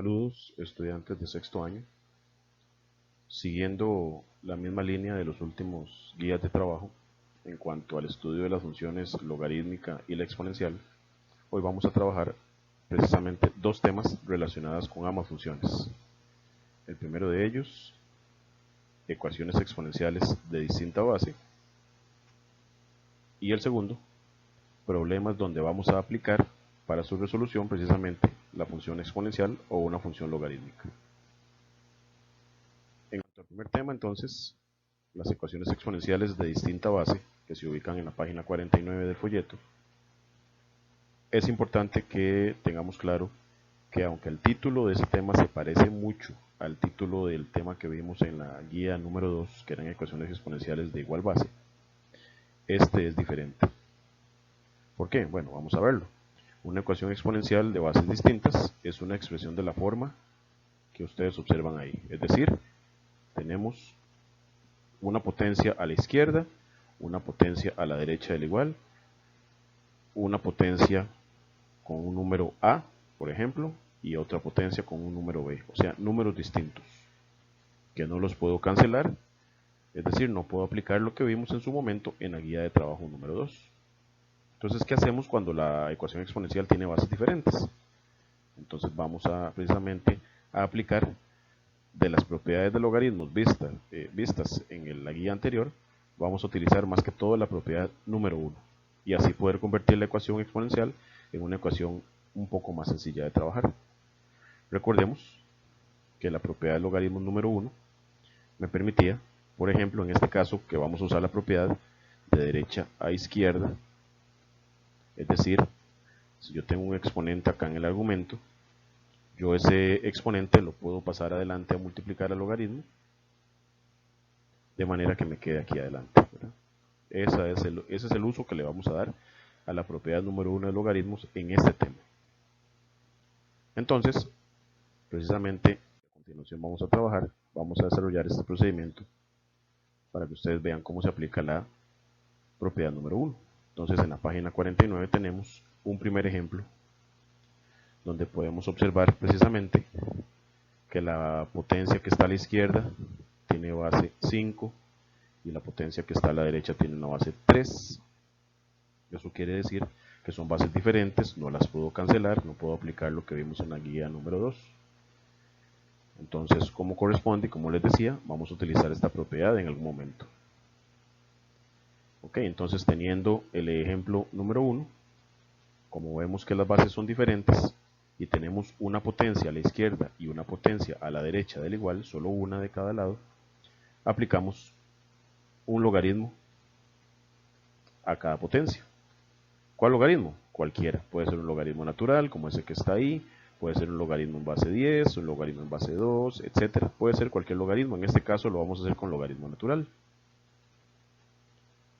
Saludos, estudiantes de sexto año. Siguiendo la misma línea de los últimos guías de trabajo en cuanto al estudio de las funciones logarítmica y la exponencial, hoy vamos a trabajar precisamente dos temas relacionados con ambas funciones. El primero de ellos, ecuaciones exponenciales de distinta base, y el segundo, problemas donde vamos a aplicar para su resolución precisamente la función exponencial o una función logarítmica. En cuanto al primer tema, entonces, las ecuaciones exponenciales de distinta base que se ubican en la página 49 del folleto, es importante que tengamos claro que aunque el título de ese tema se parece mucho al título del tema que vimos en la guía número 2, que eran ecuaciones exponenciales de igual base, este es diferente. ¿Por qué? Bueno, vamos a verlo. Una ecuación exponencial de bases distintas es una expresión de la forma que ustedes observan ahí. Es decir, tenemos una potencia a la izquierda, una potencia a la derecha del igual, una potencia con un número A, por ejemplo, y otra potencia con un número B, o sea, números distintos, que no los puedo cancelar, es decir, no puedo aplicar lo que vimos en su momento en la guía de trabajo número 2. Entonces, ¿qué hacemos cuando la ecuación exponencial tiene bases diferentes? Entonces vamos a precisamente a aplicar de las propiedades de logaritmos vistas en la guía anterior, vamos a utilizar más que todo la propiedad número 1 y así poder convertir la ecuación exponencial en una ecuación un poco más sencilla de trabajar. Recordemos que la propiedad del logaritmo número 1 me permitía, por ejemplo, en este caso que vamos a usar la propiedad de derecha a izquierda, es decir, si yo tengo un exponente acá en el argumento, yo ese exponente lo puedo pasar adelante a multiplicar al logaritmo, de manera que me quede aquí adelante, ¿verdad? Ese es el uso que le vamos a dar a la propiedad número 1 de logaritmos en este tema. Entonces, precisamente, a continuación vamos a desarrollar este procedimiento para que ustedes vean cómo se aplica la propiedad número 1. Entonces, en la página 49 tenemos un primer ejemplo donde podemos observar precisamente que la potencia que está a la izquierda tiene base 5 y la potencia que está a la derecha tiene una base 3. Eso quiere decir que son bases diferentes, no las puedo cancelar, no puedo aplicar lo que vimos en la guía número 2. Entonces, como corresponde, como les decía, vamos a utilizar esta propiedad en algún momento. Ok, entonces teniendo el ejemplo número 1, como vemos que las bases son diferentes y tenemos una potencia a la izquierda y una potencia a la derecha del igual, solo una de cada lado, aplicamos un logaritmo a cada potencia. ¿Cuál logaritmo? Cualquiera. Puede ser un logaritmo natural, como ese que está ahí, puede ser un logaritmo en base 10, un logaritmo en base 2, etc. Puede ser cualquier logaritmo. En este caso lo vamos a hacer con logaritmo natural.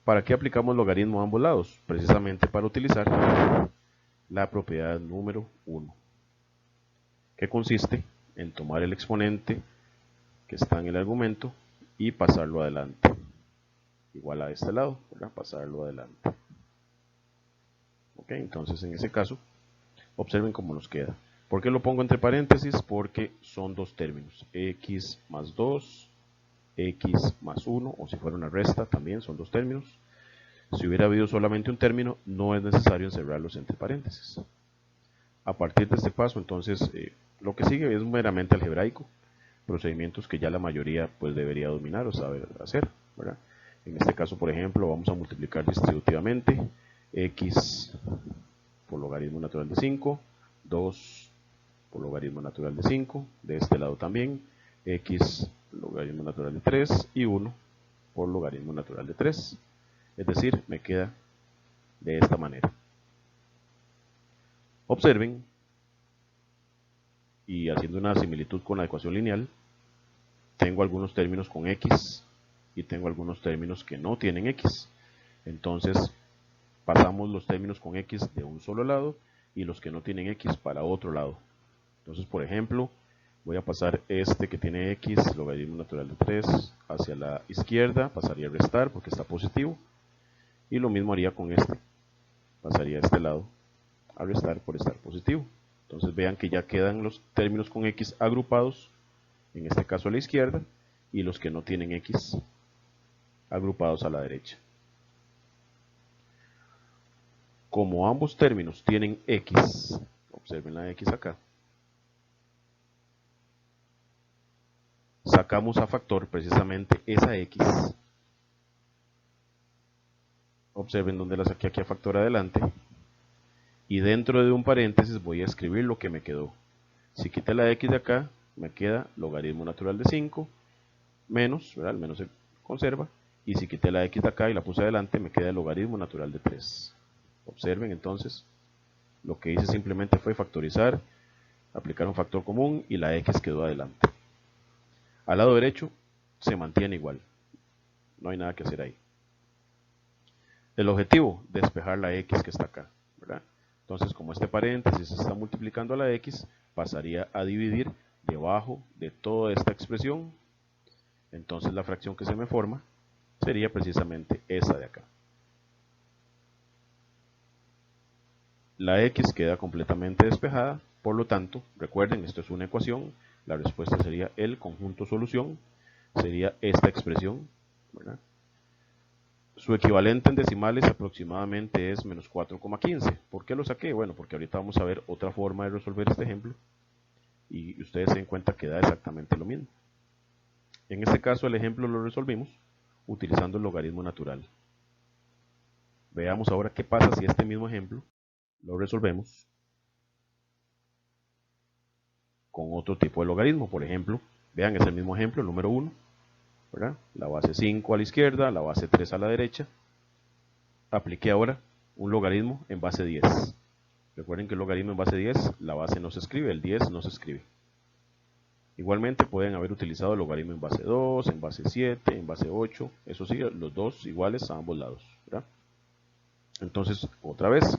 ¿Para qué aplicamos logaritmo a ambos lados? Precisamente para utilizar la propiedad número 1, que consiste en tomar el exponente que está en el argumento y pasarlo adelante. Igual a este lado, ¿verdad? Pasarlo adelante. Ok, entonces en ese caso, observen cómo nos queda. ¿Por qué lo pongo entre paréntesis? Porque son dos términos, x más 2, x más 1, o si fuera una resta también son dos términos. Si hubiera habido solamente un término, no es necesario encerrarlos entre paréntesis. A partir de este paso, entonces, lo que sigue es meramente algebraico, procedimientos que ya la mayoría pues debería dominar o saber hacer, ¿verdad? En este caso, por ejemplo, vamos a multiplicar distributivamente x por logaritmo natural de 5, 2 por logaritmo natural de 5, de este lado también, x logaritmo natural de 3 y 1 por logaritmo natural de 3. Es decir, me queda de esta manera. Observen, y haciendo una similitud con la ecuación lineal, tengo algunos términos con x y tengo algunos términos que no tienen x. Entonces, pasamos los términos con x de un solo lado y los que no tienen x para otro lado. Entonces, por ejemplo, voy a pasar este que tiene x, logaritmo natural de 3, hacia la izquierda, pasaría a restar porque está positivo. Y lo mismo haría con este, pasaría a este lado a restar por estar positivo. Entonces vean que ya quedan los términos con x agrupados, en este caso a la izquierda, y los que no tienen x agrupados a la derecha. Como ambos términos tienen x, observen la x acá, sacamos a factor precisamente esa x. Observen donde la saqué aquí a factor adelante. Y dentro de un paréntesis voy a escribir lo que me quedó. Si quité la x de acá, me queda logaritmo natural de 5 menos, ¿verdad? El menos se conserva. Y si quité la x de acá y la puse adelante, me queda el logaritmo natural de 3. Observen entonces, lo que hice simplemente fue factorizar, aplicar un factor común y la x quedó adelante. Al lado derecho se mantiene igual, no hay nada que hacer ahí. El objetivo, despejar la x que está acá, ¿verdad? Entonces, como este paréntesis está multiplicando a la x, pasaría a dividir debajo de toda esta expresión. Entonces la fracción que se me forma sería precisamente esa de acá. La x queda completamente despejada, por lo tanto, recuerden, esto es una ecuación, la respuesta sería el conjunto solución, sería esta expresión, ¿verdad? Su equivalente en decimales aproximadamente es menos 4,15. ¿Por qué lo saqué? Bueno, porque ahorita vamos a ver otra forma de resolver este ejemplo y ustedes se den cuenta que da exactamente lo mismo. En este caso el ejemplo lo resolvimos utilizando el logaritmo natural. Veamos ahora qué pasa si este mismo ejemplo lo resolvemos con otro tipo de logaritmo. Por ejemplo, vean, es el mismo ejemplo, el número 1, ¿verdad? La base 5 a la izquierda, la base 3 a la derecha. Apliqué ahora un logaritmo en base 10. Recuerden que el logaritmo en base 10, la base no se escribe, el 10 no se escribe. Igualmente pueden haber utilizado el logaritmo en base 2, en base 7, en base 8, eso sí, los dos iguales a ambos lados, ¿verdad? Entonces, otra vez,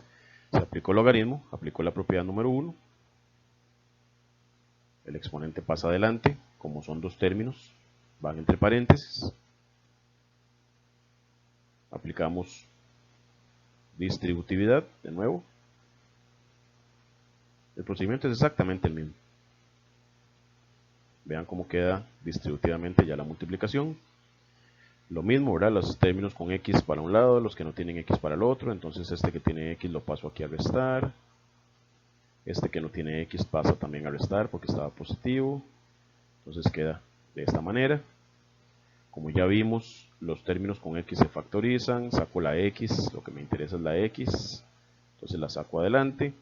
se aplicó el logaritmo, aplicó la propiedad número 1, el exponente pasa adelante, como son dos términos, van entre paréntesis, aplicamos distributividad de nuevo, el procedimiento es exactamente el mismo. Vean cómo queda distributivamente ya la multiplicación. Lo mismo, ¿verdad? Los términos con x para un lado, los que no tienen x para el otro. Entonces este que tiene x lo paso aquí a restar. Este que no tiene x pasa también a restar porque estaba positivo. Entonces queda de esta manera. Como ya vimos, los términos con x se factorizan. Saco la x, lo que me interesa es la x. Entonces la saco adelante.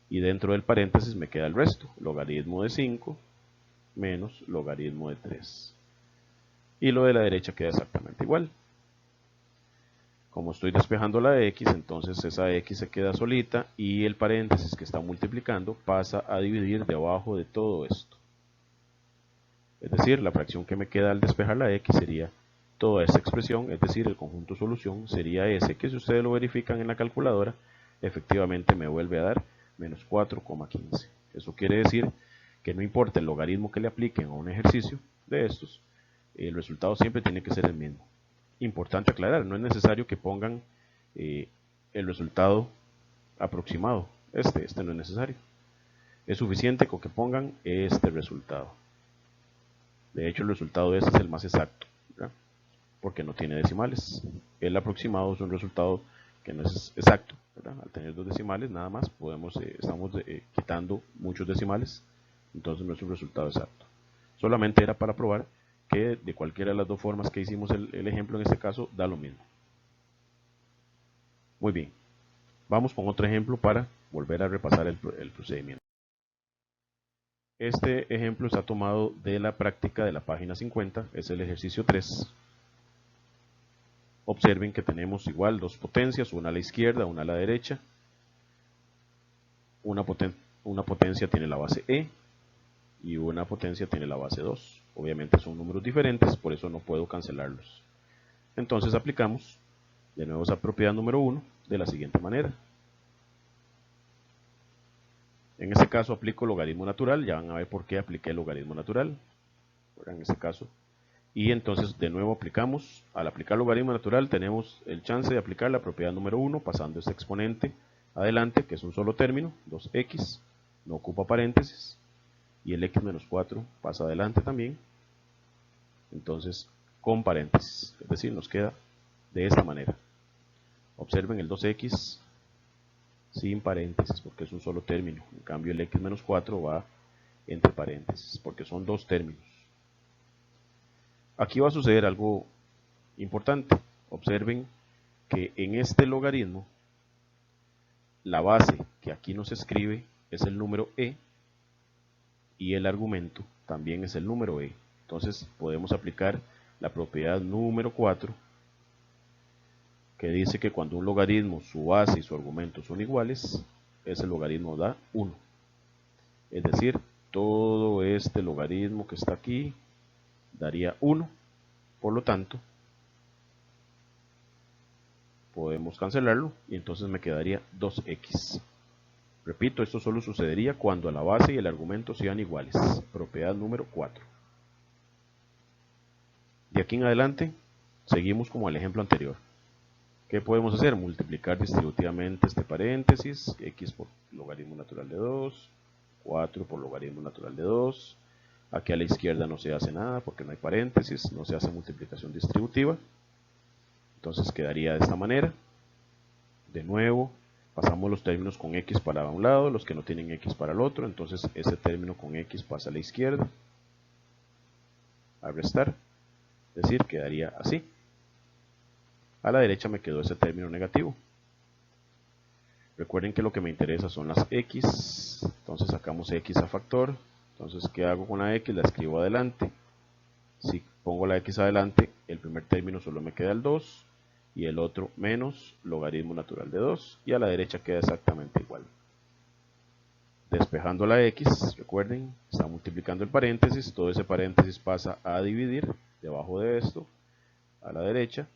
Y dentro del paréntesis me queda el resto. Logaritmo de 5 menos logaritmo de 3. Y lo de la derecha queda exactamente igual. Como estoy despejando la x, entonces esa x se queda solita y el paréntesis que está multiplicando pasa a dividir debajo de todo esto. Es decir, la fracción que me queda al despejar la x sería toda esta expresión, es decir, el conjunto solución sería ese, que si ustedes lo verifican en la calculadora, efectivamente me vuelve a dar menos 4,15. Eso quiere decir que no importa el logaritmo que le apliquen a un ejercicio de estos, el resultado siempre tiene que ser el mismo. Importante aclarar, no es necesario que pongan el resultado aproximado, este no es necesario. Es suficiente con que pongan este resultado. De hecho, el resultado de este es el más exacto, ¿verdad? Porque no tiene decimales. El aproximado es un resultado que no es exacto, ¿verdad? Al tener dos decimales nada más, estamos quitando muchos decimales, entonces no es un resultado exacto. Solamente era para probar que de cualquiera de las dos formas que hicimos el ejemplo en este caso, da lo mismo. Muy bien, vamos con otro ejemplo para volver a repasar el procedimiento. Este ejemplo está tomado de la práctica de la página 50, es el ejercicio 3. Observen que tenemos igual dos potencias, una a la izquierda, una a la derecha. Una potencia tiene la base e y una potencia tiene la base 2. Obviamente son números diferentes, por eso no puedo cancelarlos. Entonces aplicamos de nuevo esa propiedad número 1 de la siguiente manera. En este caso aplico logaritmo natural, ya van a ver por qué apliqué el logaritmo natural. En este caso. Y entonces de nuevo aplicamos, al aplicar logaritmo natural tenemos el chance de aplicar la propiedad número 1 pasando este exponente adelante, que es un solo término, 2x, no ocupa paréntesis, y el x menos 4 pasa adelante también, entonces con paréntesis, es decir, nos queda de esta manera. Observen el 2x sin paréntesis porque es un solo término, en cambio el x menos 4 va entre paréntesis porque son dos términos. Aquí va a suceder algo importante. Observen que en este logaritmo la base que aquí nos escribe es el número e y el argumento también es el número e. Entonces podemos aplicar la propiedad número 4 que dice que cuando un logaritmo, su base y su argumento son iguales, ese logaritmo da 1. Es decir, todo este logaritmo que está aquí daría 1. Por lo tanto, podemos cancelarlo y entonces me quedaría 2x. Repito, esto solo sucedería cuando la base y el argumento sean iguales. Propiedad número 4. De aquí en adelante, seguimos como el ejemplo anterior. ¿Qué podemos hacer? Multiplicar distributivamente este paréntesis, x por logaritmo natural de 2, 4 por logaritmo natural de 2. Aquí a la izquierda no se hace nada porque no hay paréntesis, no se hace multiplicación distributiva. Entonces quedaría de esta manera. De nuevo, pasamos los términos con x para un lado, los que no tienen x para el otro. Entonces ese término con x pasa a la izquierda. A restar. Es decir, quedaría así. A la derecha me quedó ese término negativo. Recuerden que lo que me interesa son las x. Entonces sacamos x a factor. Entonces, ¿qué hago con la x? La escribo adelante. Si pongo la x adelante, el primer término solo me queda el 2 y el otro menos logaritmo natural de 2 y a la derecha queda exactamente igual. Despejando la x, recuerden, está multiplicando el paréntesis, todo ese paréntesis pasa a dividir debajo de esto a la derecha,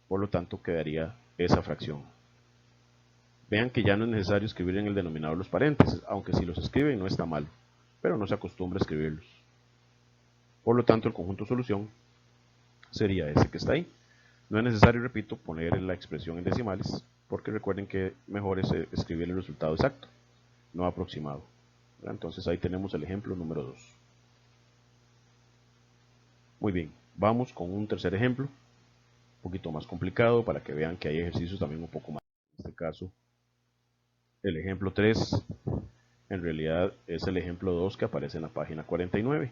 por lo tanto quedaría esa fracción. Vean que ya no es necesario escribir en el denominador los paréntesis, aunque si los escriben no está mal, pero no se acostumbra a escribirlos. Por lo tanto, el conjunto solución sería ese que está ahí. No es necesario, repito, poner la expresión en decimales, porque recuerden que mejor es escribir el resultado exacto, no aproximado. Entonces ahí tenemos el ejemplo número 2. Muy bien, vamos con un tercer ejemplo, un poquito más complicado para que vean que hay ejercicios también un poco más. En este caso, el ejemplo 3 en realidad es el ejemplo 2 que aparece en la página 49.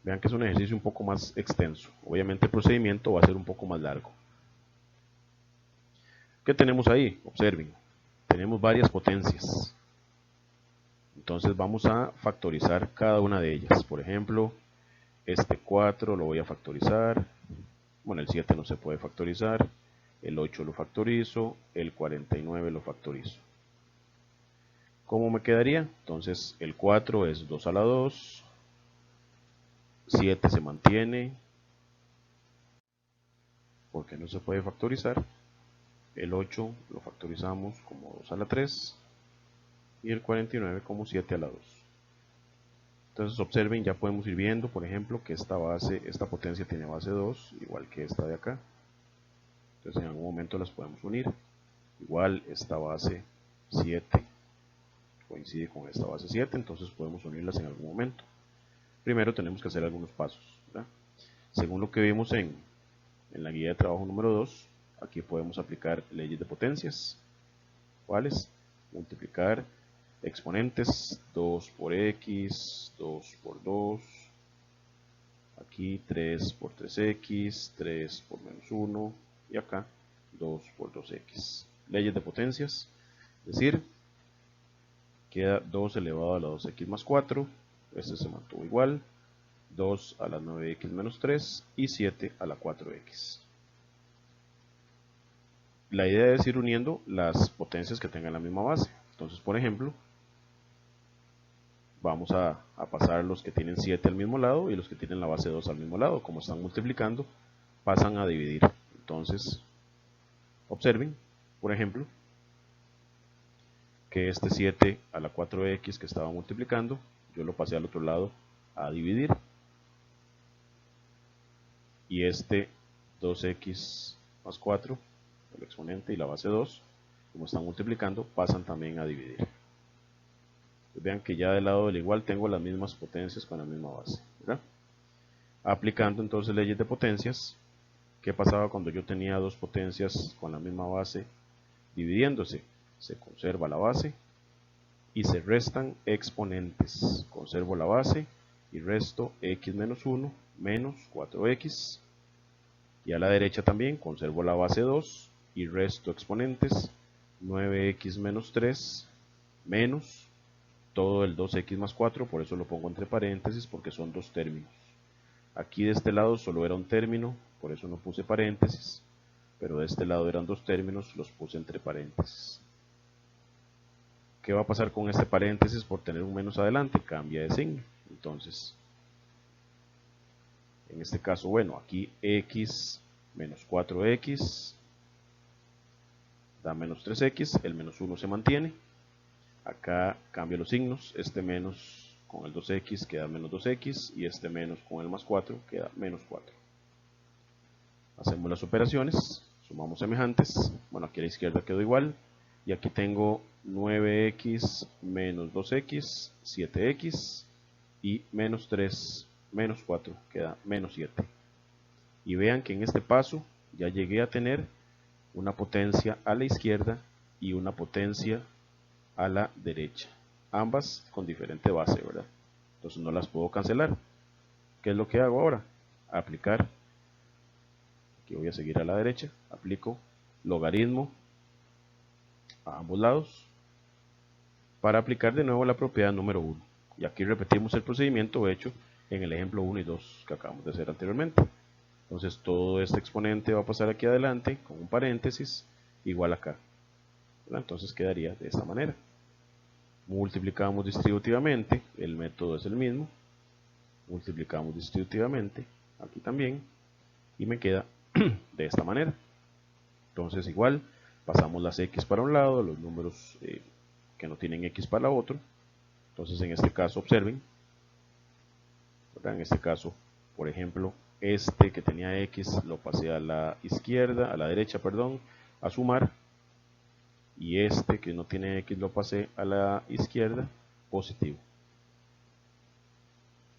Vean que es un ejercicio un poco más extenso. Obviamente el procedimiento va a ser un poco más largo. ¿Qué tenemos ahí? Observen. Tenemos varias potencias. Entonces vamos a factorizar cada una de ellas. Por ejemplo, este 4 lo voy a factorizar. Bueno, el 7 no se puede factorizar. El 8 lo factorizo. El 49 lo factorizo. ¿Cómo me quedaría? Entonces el 4 es 2 a la 2. 7 se mantiene porque no se puede factorizar. El 8 lo factorizamos como 2 a la 3 y el 49 como 7 a la 2. Entonces observen, ya podemos ir viendo, por ejemplo, que esta potencia tiene base 2, igual que esta de acá. Entonces en algún momento las podemos unir. Igual esta base 7 coincide con esta base 7, entonces podemos unirlas en algún momento. Primero tenemos que hacer algunos pasos, ¿verdad? Según lo que vimos en la guía de trabajo número 2, aquí podemos aplicar leyes de potencias. ¿Cuáles? Multiplicar exponentes, 2 por x, 2 por 2, aquí 3 por 3x, 3 por menos 1, y acá 2 por 2x. Leyes de potencias, es decir, queda 2 elevado a la 2x más 4, este se mantuvo igual, 2 a la 9x menos 3 y 7 a la 4x. La idea es ir uniendo las potencias que tengan la misma base. Entonces, por ejemplo, vamos a pasar los que tienen 7 al mismo lado y los que tienen la base 2 al mismo lado. Como están multiplicando, pasan a dividir. Entonces, observen, por ejemplo, que este 7 a la 4x que estaba multiplicando, yo lo pasé al otro lado a dividir. Y este 2x más 4, el exponente y la base 2, como están multiplicando, pasan también a dividir. Vean que ya del lado del igual tengo las mismas potencias con la misma base, ¿verdad? Aplicando entonces leyes de potencias, ¿qué pasaba cuando yo tenía dos potencias con la misma base dividiéndose? Se conserva la base y se restan exponentes. Conservo la base y resto x menos 1 menos 4x. Y a la derecha también conservo la base 2 y resto exponentes 9x menos 3 menos todo el 2x más 4, por eso lo pongo entre paréntesis porque son dos términos. Aquí de este lado solo era un término, por eso no puse paréntesis, pero de este lado eran dos términos, los puse entre paréntesis. ¿Qué va a pasar con este paréntesis por tener un menos adelante? Cambia de signo. Entonces, en este caso, bueno, aquí x menos 4x da menos 3x, el menos 1 se mantiene. Acá cambio los signos, este menos con el 2x queda menos 2x y este menos con el más 4 queda menos 4. Hacemos las operaciones, sumamos semejantes, bueno aquí a la izquierda quedó igual, y aquí tengo 9x menos 2x, 7x, y menos 3 menos 4 queda menos 7. Y vean que en este paso ya llegué a tener una potencia a la izquierda y una potencia a la derecha, ambas con diferente base, ¿verdad? Entonces no las puedo cancelar. ¿Qué es lo que hago ahora? Aplicar, aquí voy a seguir a la derecha, aplico logaritmo a ambos lados para aplicar de nuevo la propiedad número 1. Y aquí repetimos el procedimiento hecho en el ejemplo 1 y 2 que acabamos de hacer anteriormente. Entonces todo este exponente va a pasar aquí adelante con un paréntesis igual acá. Entonces quedaría de esta manera. Multiplicamos distributivamente, el método es el mismo. Multiplicamos distributivamente, aquí también, y me queda de esta manera. Entonces igual, pasamos las x para un lado, los números que no tienen x para otro. Entonces en este caso observen, ¿verdad? En este caso, por ejemplo, este que tenía x lo pasé a la izquierda, a la derecha, perdón, a sumar, y este que no tiene x lo pasé a la izquierda, positivo.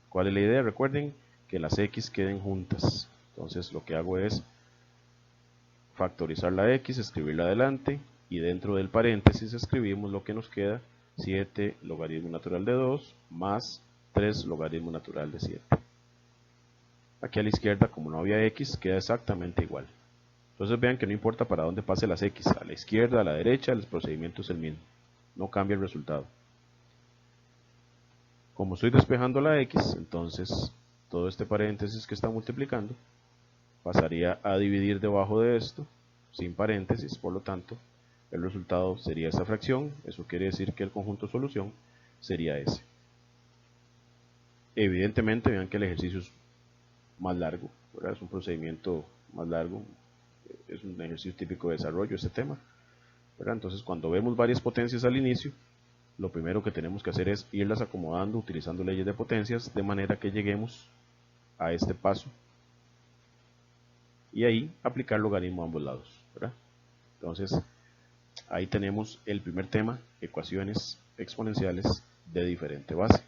¿Cuál es la idea? Recuerden que las x queden juntas. Entonces lo que hago es factorizar la x, escribirla adelante, y dentro del paréntesis escribimos lo que nos queda, 7 logaritmo natural de 2 más 3 logaritmo natural de 7. Aquí a la izquierda, como no había x, queda exactamente igual. Entonces vean que no importa para dónde pase las x, a la izquierda, a la derecha, el procedimiento es el mismo, no cambia el resultado. Como estoy despejando la x, entonces todo este paréntesis que está multiplicando pasaría a dividir debajo de esto, sin paréntesis, por lo tanto, el resultado sería esta fracción, eso quiere decir que el conjunto solución sería ese. Evidentemente, vean que el ejercicio es más largo, ¿verdad? Es un procedimiento más largo, es un ejercicio típico de desarrollo este tema, ¿verdad? Entonces cuando vemos varias potencias al inicio, lo primero que tenemos que hacer es irlas acomodando utilizando leyes de potencias de manera que lleguemos a este paso y ahí aplicar logaritmo a ambos lados, ¿verdad? Entonces ahí tenemos el primer tema, ecuaciones exponenciales de diferente base.